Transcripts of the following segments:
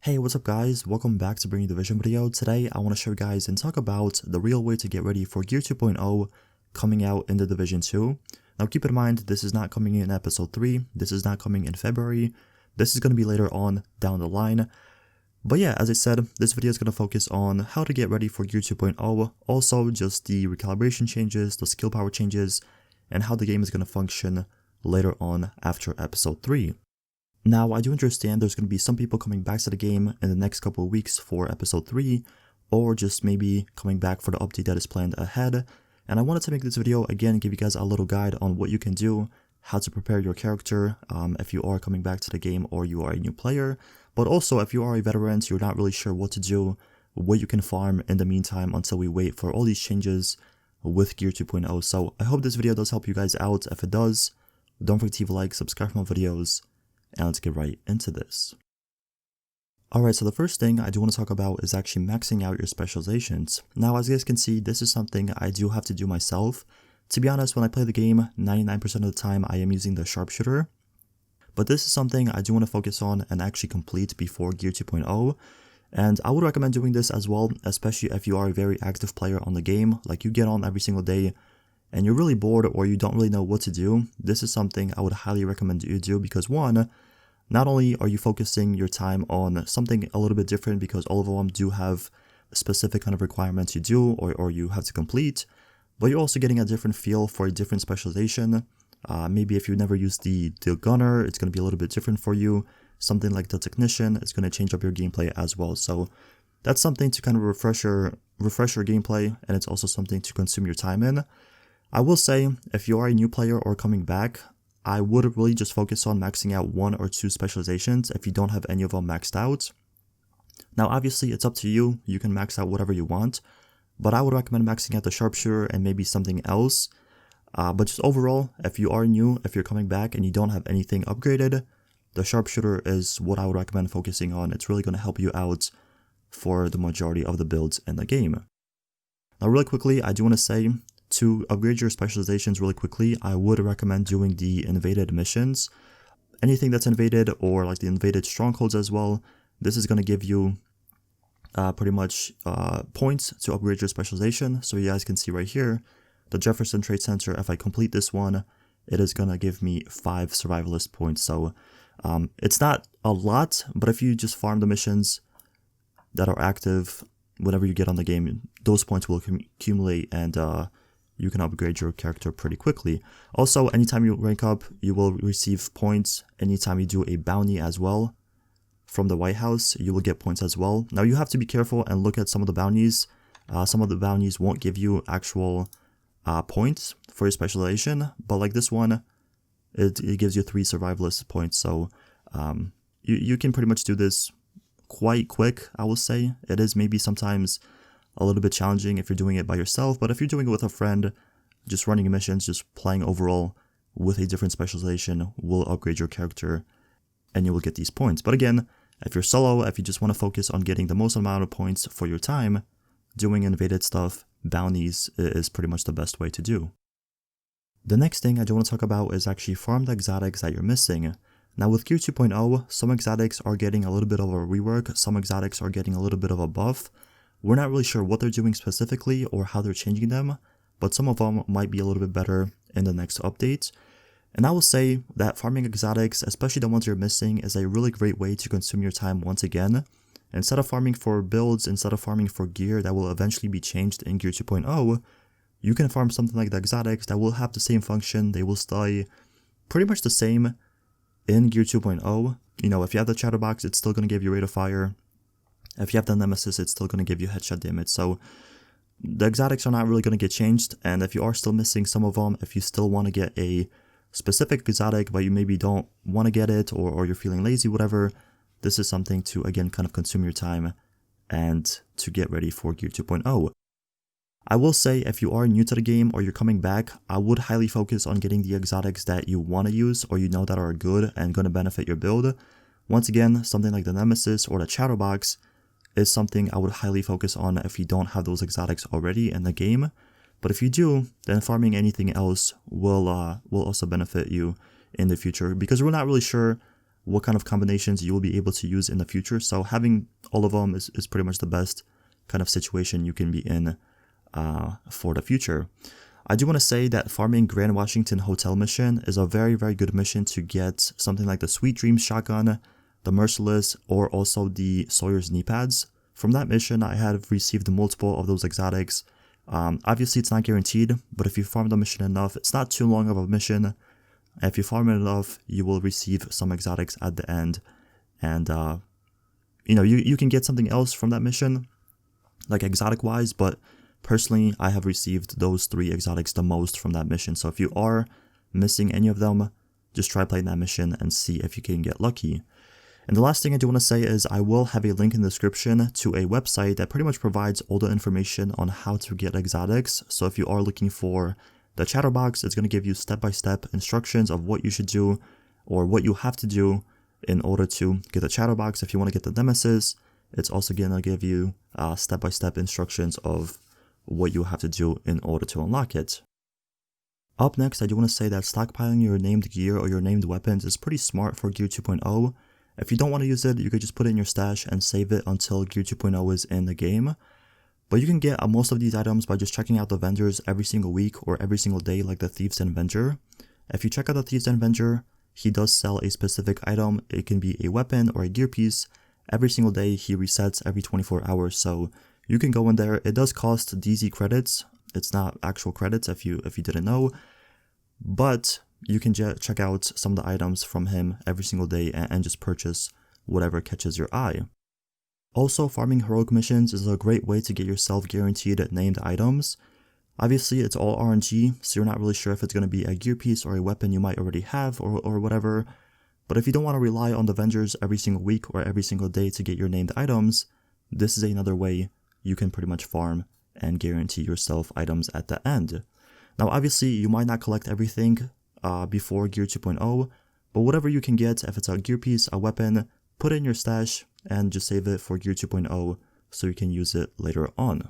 Hey, what's up guys? Welcome back to Bringing the Vision video. Today I want to show you guys and talk about the real way to get ready for Gear 2.0 coming out in the Division 2. Now keep in mind, this is not coming in episode 3, this is not coming in February, this is going to be later on down the line. But yeah, as I said, this video is going to focus on how to get ready for Gear 2.0, also just the recalibration changes, the skill power changes, and how the game is going to function later on after episode 3. Now, I do understand there's going to be some people coming back to the game in the next couple of weeks for episode 3, or just maybe coming back for the update that is planned ahead, and I wanted to make this video again give you guys a little guide on what you can do, how to prepare your character if you are coming back to the game or you are a new player, but also if you are a veteran, so you're not really sure what to do, what you can farm in the meantime until we wait for all these changes with Gear 2.0. So I hope this video does help you guys out. If it does, don't forget to leave a like, subscribe for more videos, and let's get right into this. Alright, so the first thing I do want to talk about is actually maxing out your specializations. Now, as you guys can see, this is something I do have to do myself. To be honest, when I play the game, 99% of the time I am using the sharpshooter. But this is something I do want to focus on and actually complete before Gear 2.0. And I would recommend doing this as well, especially if you are a very active player on the game, like you get on every single day and you're really bored or you don't really know what to do. This is something I would highly recommend you do because one, not only are you focusing your time on something a little bit different because all of them do have specific kind of requirements you do or you have to complete, but you're also getting a different feel for a different specialization. Maybe if you never used the gunner, it's going to be a little bit different for you. Something like the technician is going to change up your gameplay as well. So that's something to kind of refresh your gameplay, and it's also something to consume your time in. I will say, if you are a new player or coming back, I would really just focus on maxing out 1 or 2 specializations if you don't have any of them maxed out. Now obviously it's up to you, you can max out whatever you want, but I would recommend maxing out the sharpshooter and maybe something else. But just overall, if you are new, if you're coming back and you don't have anything upgraded, the sharpshooter is what I would recommend focusing on. It's really going to help you out for the majority of the builds in the game. Now really quickly, I do want to say, to upgrade your specializations really quickly, I would recommend doing the invaded missions. Anything that's invaded, or like the invaded strongholds as well, this is going to give you pretty much points to upgrade your specialization. So you guys can see right here, the Jefferson Trade Center, if I complete this one, it is going to give me 5 survivalist points. So it's not a lot, but if you just farm the missions that are active whenever you get on the game, those points will accumulate and you can upgrade your character pretty quickly. Also, anytime you rank up, you will receive points. Anytime you do a bounty as well from the White House, you will get points as well. Now you have to be careful and look at some of the bounties. Some of the bounties won't give you actual points for your specialization, but like this one, it gives you 3 survivalist points. So you can pretty much do this quite quick, I will say. It is maybe sometimes a little bit challenging if you're doing it by yourself, but if you're doing it with a friend, just running missions, just playing overall with a different specialization will upgrade your character and you will get these points. But again, if you're solo, if you just want to focus on getting the most amount of points for your time, doing invaded stuff, bounties is pretty much the best way to do. The next thing I do want to talk about is actually farm the exotics that you're missing. Now with Gear 2.0, some exotics are getting a little bit of a rework, some exotics are getting a little bit of a buff. We're not really sure what they're doing specifically or how they're changing them, but some of them might be a little bit better in the next update. And I will say that farming exotics, especially the ones you're missing, is a really great way to consume your time once again. Instead of farming for builds, instead of farming for gear that will eventually be changed in Gear 2.0, you can farm something like the exotics that will have the same function. They will stay pretty much the same in Gear 2.0. You know, if you have the chatterbox, it's still going to give you rate of fire. If you have the Nemesis, it's still going to give you headshot damage. So the exotics are not really going to get changed. And if you are still missing some of them, if you still want to get a specific exotic, but you maybe don't want to get it, or you're feeling lazy, whatever, this is something to, again, kind of consume your time and to get ready for Gear 2.0. I will say, if you are new to the game or you're coming back, I would highly focus on getting the exotics that you want to use or you know that are good and going to benefit your build. Once again, something like the Nemesis or the Chatterbox is something I would highly focus on if you don't have those exotics already in the game. But if you do, then farming anything else will also benefit you in the future, because we're not really sure what kind of combinations you will be able to use in the future. So having all of them is pretty much the best kind of situation you can be in for the future. I do want to say that farming Grand Washington Hotel mission is a very, very good mission to get something like the Sweet Dreams shotgun, the Merciless, or also the Sawyer's knee pads. From that mission, I have received multiple of those exotics. Obviously, it's not guaranteed, but if you farm the mission enough, it's not too long of a mission. If you farm it enough, you will receive some exotics at the end. And, you can get something else from that mission, like exotic-wise, but personally, I have received those 3 exotics the most from that mission. So if you are missing any of them, just try playing that mission and see if you can get lucky. And the last thing I do want to say is I will have a link in the description to a website that pretty much provides all the information on how to get exotics. So if you are looking for the chatterbox, it's going to give you step-by-step instructions of what you should do or what you have to do in order to get the chatterbox. If you want to get the nemesis, it's also going to give you step-by-step instructions of what you have to do in order to unlock it. Up next, I do want to say that stockpiling your named gear or your named weapons is pretty smart for Gear 2.0. If you don't want to use it, you could just put it in your stash and save it until Gear 2.0 is in the game. But you can get most of these items by just checking out the vendors every single week or every single day, like the Thieves' Den vendor. If you check out the Thieves' Den vendor, he does sell a specific item. It can be a weapon or a gear piece. Every single day, he resets every 24 hours, so you can go in there. It does cost DZ credits. It's not actual credits if you didn't know, but you can check out some of the items from him every single day and just purchase whatever catches your eye. Also, farming heroic missions is a great way to get yourself guaranteed named items. Obviously, it's all RNG, so you're not really sure if it's going to be a gear piece or a weapon you might already have or whatever. But if you don't want to rely on the vendors every single week or every single day to get your named items, this is another way you can pretty much farm and guarantee yourself items at the end. Now, obviously, you might not collect everything before Gear 2.0, but whatever you can get, if it's a gear piece, a weapon, put it in your stash and just save it for Gear 2.0 so you can use it later on.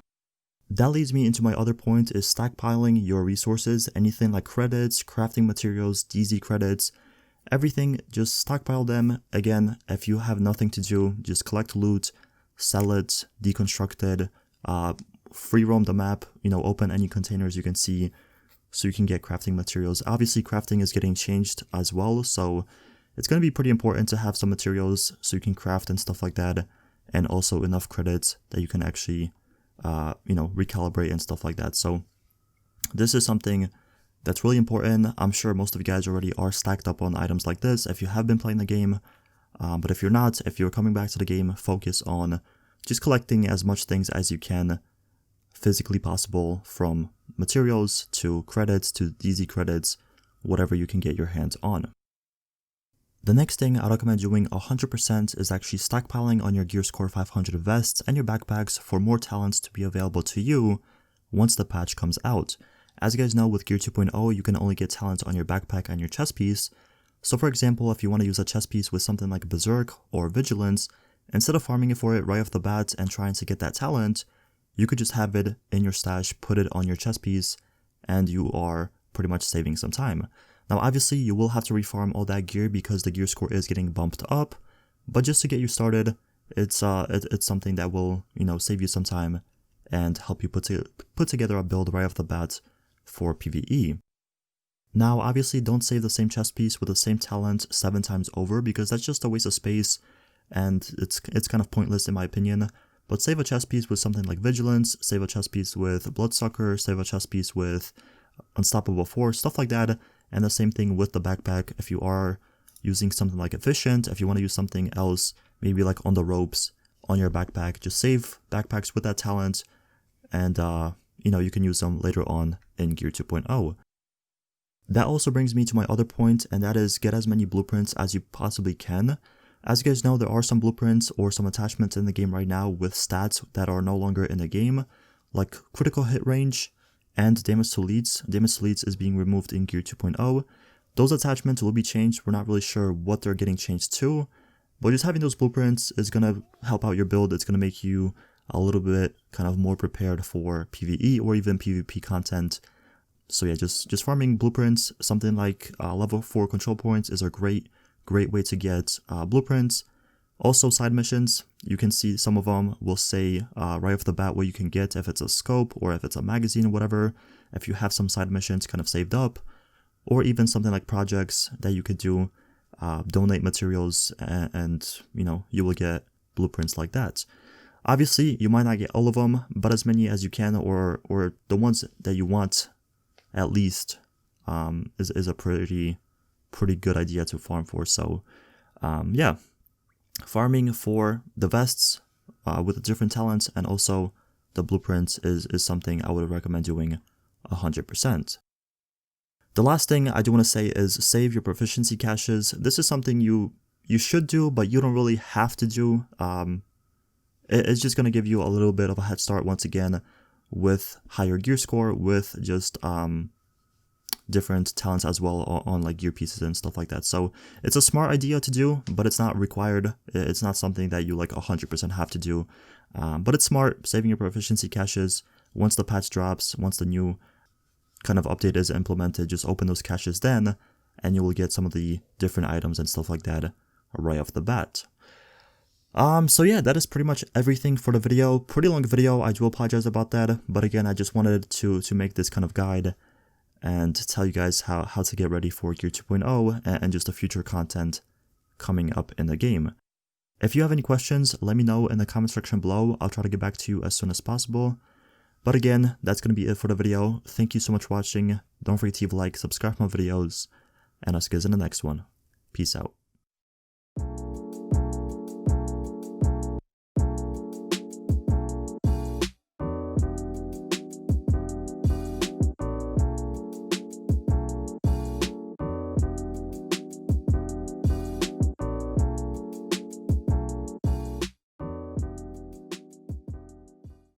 That leads me into my other point is stockpiling your resources, anything like credits, crafting materials, DZ credits, everything, just stockpile them. Again, if you have nothing to do, just collect loot, sell it, deconstruct it, free roam the map, open any containers you can see so you can get crafting materials. Obviously, crafting is getting changed as well, so it's going to be pretty important to have some materials so you can craft and stuff like that, and also enough credits that you can actually, recalibrate and stuff like that. So this is something that's really important. I'm sure most of you guys already are stacked up on items like this if you have been playing the game. But if you're not, if you're coming back to the game, focus on just collecting as much things as you can physically possible, from materials to credits to DZ credits, whatever you can get your hands on. The next thing I recommend doing 100% is actually stockpiling on your Gear Score 500 vests and your backpacks for more talents to be available to you once the patch comes out. As you guys know, with Gear 2.0, you can only get talents on your backpack and your chest piece. So for example, if you want to use a chest piece with something like Berserk or Vigilance, instead of farming for it right off the bat and trying to get that talent, you could just have it in your stash, put it on your chest piece, and you are pretty much saving some time. Now obviously you will have to refarm all that gear because the gear score is getting bumped up, but just to get you started, it's something that will, save you some time and help you put together a build right off the bat for PvE. Now obviously don't save the same chest piece with the same talent 7 times over, because that's just a waste of space and it's kind of pointless in my opinion. But save a chest piece with something like Vigilance, save a chest piece with Bloodsucker, save a chest piece with Unstoppable Force, stuff like that. And the same thing with the backpack. If you are using something like Efficient, if you want to use something else, maybe like On the Ropes on your backpack, just save backpacks with that talent, and you can use them later on in Gear 2.0. That also brings me to my other point, and that is get as many blueprints as you possibly can. As you guys know, there are some blueprints or some attachments in the game right now with stats that are no longer in the game, like critical hit range and damage to leads. Damage to leads is being removed in Gear 2.0. Those attachments will be changed. We're not really sure what they're getting changed to, but just having those blueprints is going to help out your build. It's going to make you a little bit kind of more prepared for PvE or even PvP content. So yeah, just farming blueprints, something like level 4 control points is a great great way to get blueprints. Also side missions, you can see some of them will say right off the bat what you can get if it's a scope or if it's a magazine or whatever, if you have some side missions kind of saved up, or even something like projects that you could do, donate materials, and you know, you will get blueprints like that. Obviously, you might not get all of them, but as many as you can, or the ones that you want at least, is a pretty good idea to farm for. So yeah, farming for the vests with the different talents and also the blueprints is something I would recommend doing 100%. The last thing I do want to say is save your proficiency caches. This is something you should do, but you don't really have to do. It's just going to give you a little bit of a head start once again with higher gear score, with just different talents as well on like gear pieces and stuff like that. So it's a smart idea to do, but it's not required. It's not something that you like 100% have to do. But it's smart, saving your proficiency caches. Once the patch drops, once the new kind of update is implemented, just open those caches then, and you will get some of the different items and stuff like that right off the bat. So yeah, that is pretty much everything for the video. Pretty long video, I do apologize about that, but again, I just wanted to make this kind of guide and tell you guys how to get ready for Gear 2.0 and just the future content coming up in the game. If you have any questions, let me know in the comment section below. I'll try to get back to you as soon as possible. But again, that's going to be it for the video. Thank you so much for watching. Don't forget to leave a like, subscribe to my videos, and I'll see you guys in the next one. Peace out.